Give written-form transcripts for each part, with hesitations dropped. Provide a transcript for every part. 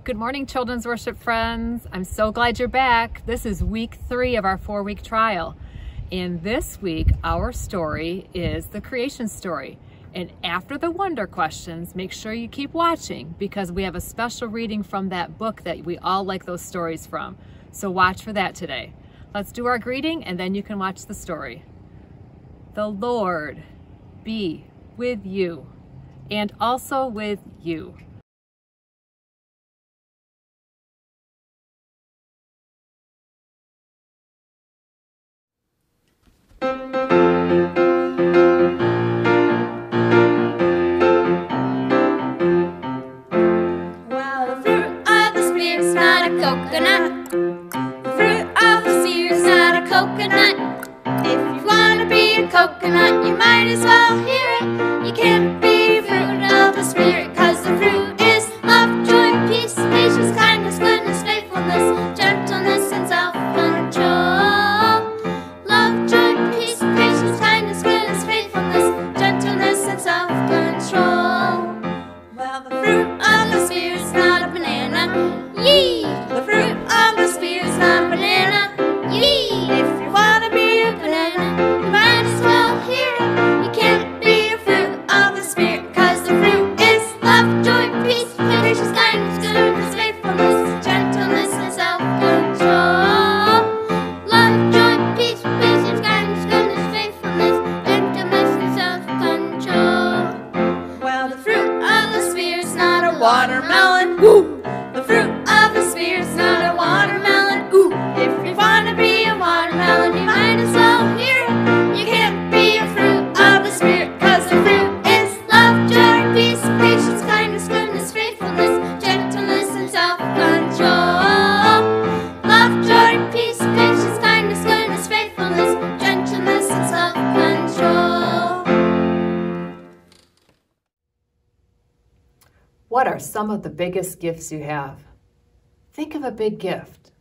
Good morning, children's worship friends. I'm so glad you're back. This is week 3 of our 4-week trial. And this week, our story is the creation story. And after the wonder questions, make sure you keep watching because we have a special reading from that book that we all like those stories from. So watch for that today. Let's do our greeting and then you can watch the story. The Lord be with you and also with you. Coconut. The fruit of the Spirit is not a coconut. If you want to be a coconut, you might as well hear it. You can't be a fruit of the Spirit, cause the fruit is love, joy, peace, patience, kindness, goodness, faithfulness, gentleness, and self-control. Love, joy, peace, patience, kindness, goodness, faithfulness, gentleness, and self-control. Well, the fruit of the Spirit is not a banana. Yee! The fruit of the Spirit is not a banana. Yee! If you want to be a banana, you might as well hear it. You can't be a fruit of the Spirit, cause the fruit is love, joy, peace, patience, kindness, goodness, faithfulness, gentleness, and self-control. Love, joy, peace, patience, kindness, goodness, faithfulness, gentleness, and self-control. Well, the fruit of the Spirit is not a watermelon. Woo! The fruit of the Spirit's not a watermelon. Ooh, if you want to be a watermelon, you might as well hear it. You can't be a fruit of the Spirit, cause the fruit is love, joy, peace, patience, kindness, goodness, faithfulness, gentleness, and self-control. Love, joy, peace, patience, kindness, goodness, faithfulness, gentleness, and self-control. What are some of the biggest gifts you have? Think of a big gift.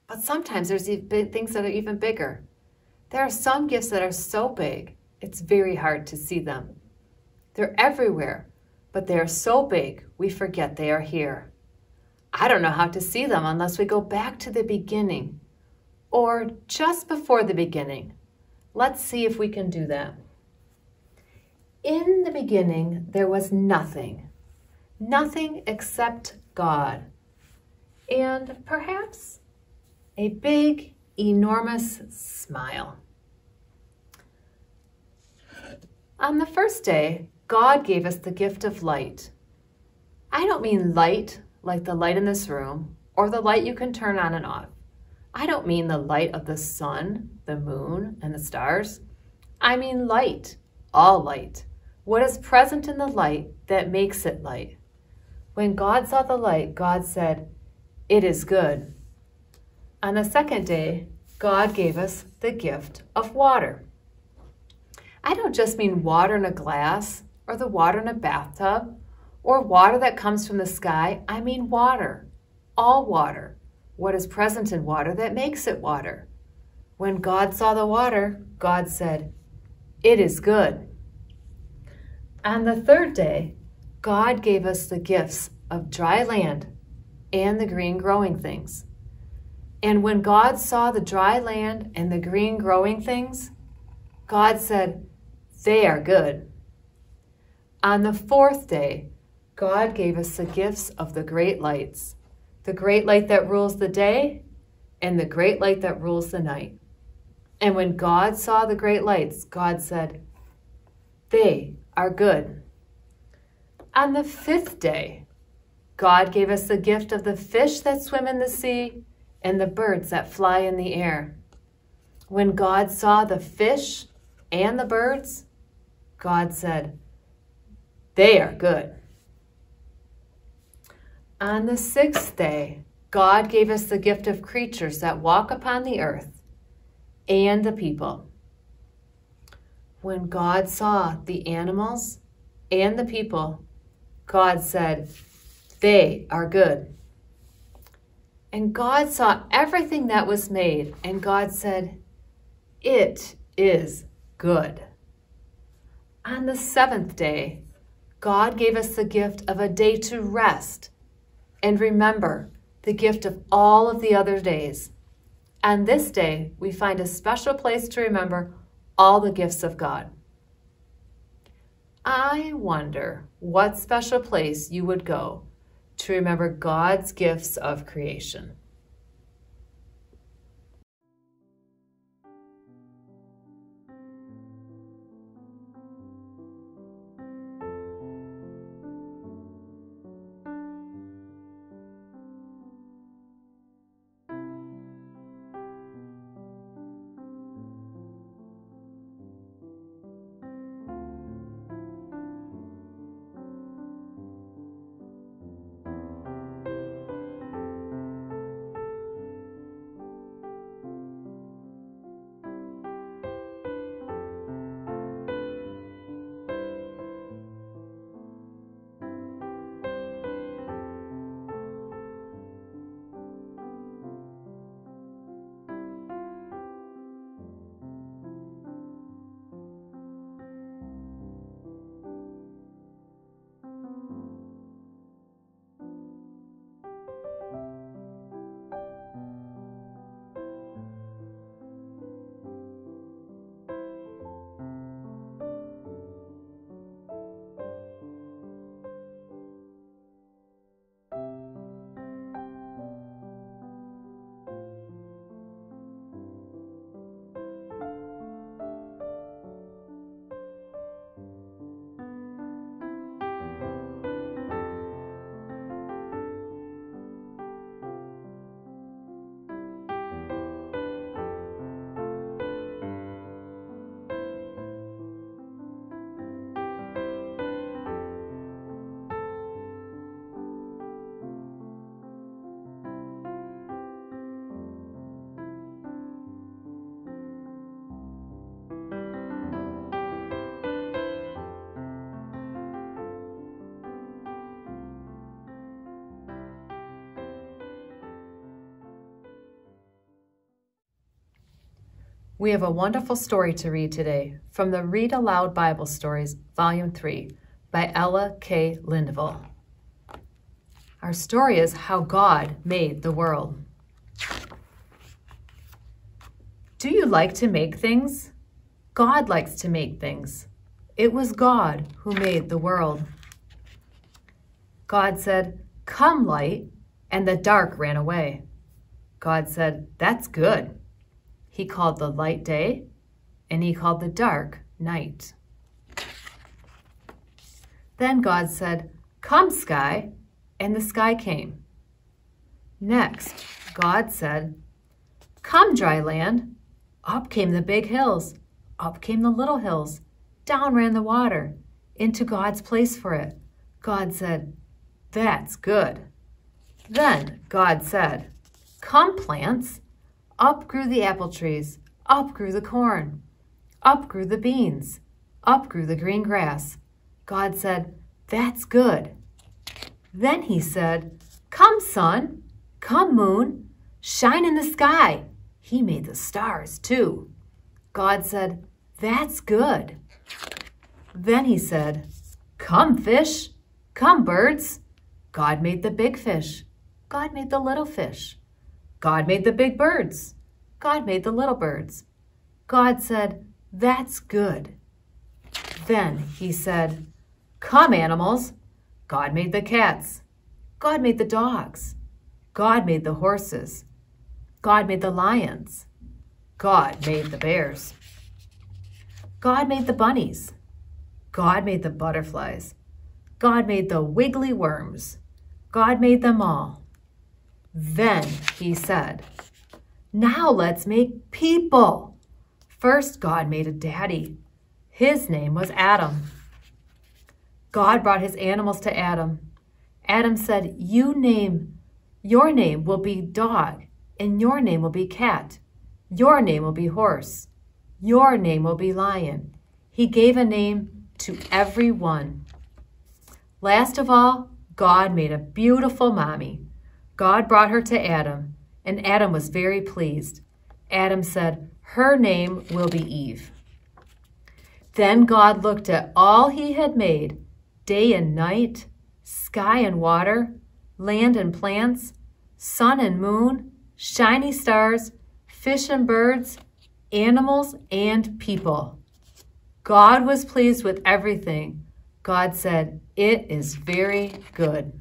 But sometimes there's things that are even bigger. There are some gifts that are so big, it's very hard to see them. They're everywhere, but they are so big, we forget they are here. I don't know how to see them unless we go back to the beginning or just before the beginning. Let's see if we can do that. In the beginning, there was nothing. Nothing except God. And perhaps a big, enormous smile. On the first day, God gave us the gift of light. I don't mean light like the light in this room or the light you can turn on and off. I don't mean the light of the sun, the moon, and the stars. I mean light, all light. What is present in the light that makes it light? When God saw the light, God said, "It is good." On the second day, God gave us the gift of water. I don't just mean water in a glass or the water in a bathtub or water that comes from the sky. I mean water, all water. What is present in water that makes it water? When God saw the water, God said, "It is good." On the third day, God gave us the gifts of dry land and the green growing things. And when God saw the dry land and the green growing things, God said, "They are good." On the fourth day, God gave us the gifts of the great lights, the great light that rules the day and the great light that rules the night. And when God saw the great lights, God said, "They are good." On the fifth day, God gave us the gift of the fish that swim in the sea and the birds that fly in the air. When God saw the fish and the birds, God said, "They are good." On the sixth day, God gave us the gift of creatures that walk upon the earth and the people. When God saw the animals and the people, God said, "They are good." And God saw everything that was made, and God said, "It is good." On the seventh day, God gave us the gift of a day to rest and remember the gift of all of the other days. And this day, we find a special place to remember all the gifts of God. I wonder what special place you would go to remember God's gifts of creation. We have a wonderful story to read today from the Read Aloud Bible Stories, Volume 3, by Ella K. Lindvall. Our story is How God Made the World. Do you like to make things? God likes to make things. It was God who made the world. God said, "Come, light," and the dark ran away. God said, "That's good." He called the light day, and he called the dark night. Then God said, "Come, sky," and the sky came. Next, God said, "Come, dry land." Up came the big hills, up came the little hills, down ran the water, into God's place for it. God said, "That's good." Then God said, "Come, plants." Up grew the apple trees, up grew the corn, up grew the beans, up grew the green grass. God said, "That's good." Then he said, "Come, sun, come, moon, shine in the sky." He made the stars too. God said, "That's good." Then he said, "Come, fish, come, birds." God made the big fish. God made the little fish. God made the big birds. God made the little birds. God said, "That's good." Then he said, "Come, animals." God made the cats. God made the dogs. God made the horses. God made the lions. God made the bears. God made the bunnies. God made the butterflies. God made the wiggly worms. God made them all. Then he said, "Now let's make people." First, God made a daddy. His name was Adam. God brought his animals to Adam. Adam said, Your name will be dog, and your name will be cat. Your name will be horse. Your name will be lion. He gave a name to every one. Last of all, God made a beautiful mommy. God brought her to Adam, and Adam was very pleased. Adam said, "Her name will be Eve." Then God looked at all he had made, day and night, sky and water, land and plants, sun and moon, shiny stars, fish and birds, animals and people. God was pleased with everything. God said, "It is very good."